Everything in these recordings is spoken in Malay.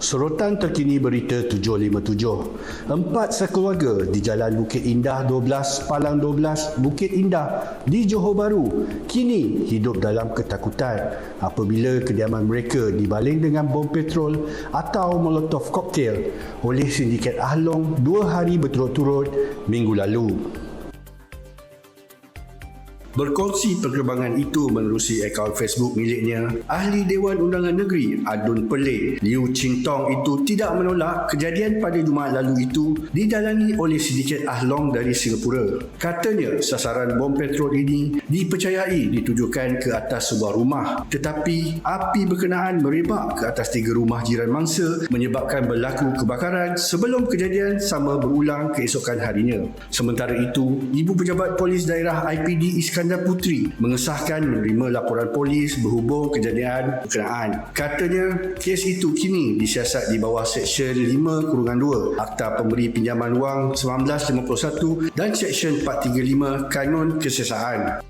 Sorotan terkini berita 757. 4 sekeluarga di Jalan Bukit Indah 12, Palang 12, Bukit Indah di Johor Bahru kini hidup dalam ketakutan apabila kediaman mereka dibaling dengan bom petrol atau molotov koktail oleh sindiket Ahlong 2 hari berturut-turut minggu lalu. Berkongsi perkembangan itu menerusi akaun Facebook miliknya, Ahli Dewan Undangan Negeri Adun Perleh, Liu Ching Tong itu tidak menolak kejadian pada Jumaat lalu itu didalangi oleh sindiket Ahlong dari Singapura. Katanya sasaran bom petrol ini dipercayai ditujukan ke atas sebuah rumah, tetapi api berkenaan merebak ke atas 3 rumah jiran mangsa menyebabkan berlaku kebakaran sebelum kejadian sama berulang keesokan harinya. Sementara itu, Ibu Pejabat Polis Daerah IPD Iskandar Putri mengesahkan menerima laporan polis berhubung kejadian berkenaan. Katanya, kes itu kini disiasat di bawah Seksyen 5-2 Akta Pemberi Pinjaman Wang 1951 dan Seksyen 435 Kanun Kesiasaan.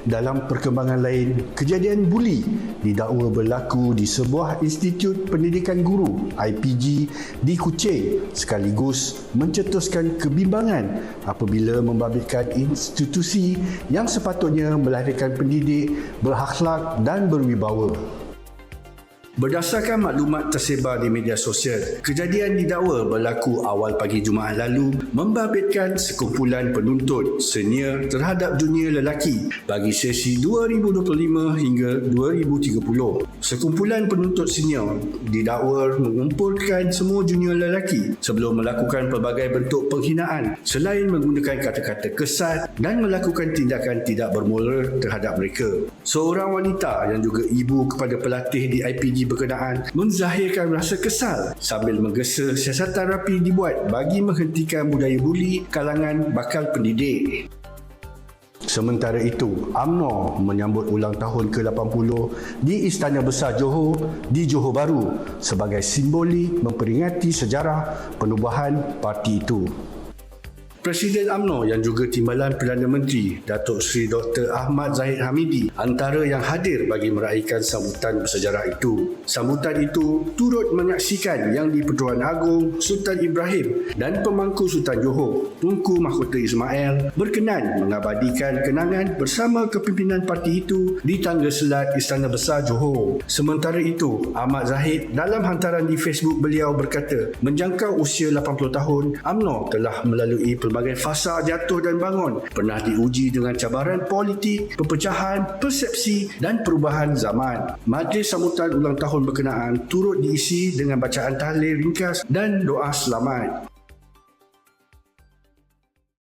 Dalam perkembangan lain, kejadian buli didakwa berlaku di sebuah institut pendidikan guru IPG di Kuching sekaligus mencetuskan kebimbangan apabila membabitkan institusi yang sepatutnya melahirkan pendidik berakhlak dan berwibawa. Berdasarkan maklumat tersebar di media sosial, kejadian didakwa berlaku awal pagi Jumaat lalu membabitkan sekumpulan penuntut senior terhadap junior lelaki bagi sesi 2025 hingga 2030. Sekumpulan penuntut senior didakwa mengumpulkan semua junior lelaki sebelum melakukan pelbagai bentuk penghinaan selain menggunakan kata-kata kesat dan melakukan tindakan tidak bermoral terhadap mereka. Seorang wanita yang juga ibu kepada pelatih di IPG berkenaan menzahirkan rasa kesal sambil menggesa siasatan rapi dibuat bagi menghentikan budaya buli kalangan bakal pendidik. Sementara itu, UMNO menyambut ulang tahun ke-80 di Istana Besar Johor di Johor Bahru sebagai simbolik memperingati sejarah penubuhan parti itu. Presiden UMNO yang juga Timbalan Perdana Menteri Datuk Seri Dr. Ahmad Zahid Hamidi antara yang hadir bagi meraihkan sambutan bersejarah itu. Sambutan itu turut menyaksikan Yang di-Pertuan Agong Sultan Ibrahim dan Pemangku Sultan Johor Tunku Mahkota Ismail berkenan mengabadikan kenangan bersama kepimpinan parti itu di Tangga Selat Istana Besar Johor. Sementara itu, Ahmad Zahid dalam hantaran di Facebook beliau berkata, menjangkau usia 80 tahun, UMNO telah melalui pelbagai fasa jatuh dan bangun, pernah diuji dengan cabaran politik, perpecahan, persepsi dan perubahan zaman. Majlis sambutan ulang tahun berkenaan turut diisi dengan bacaan tahlil ringkas dan doa selamat.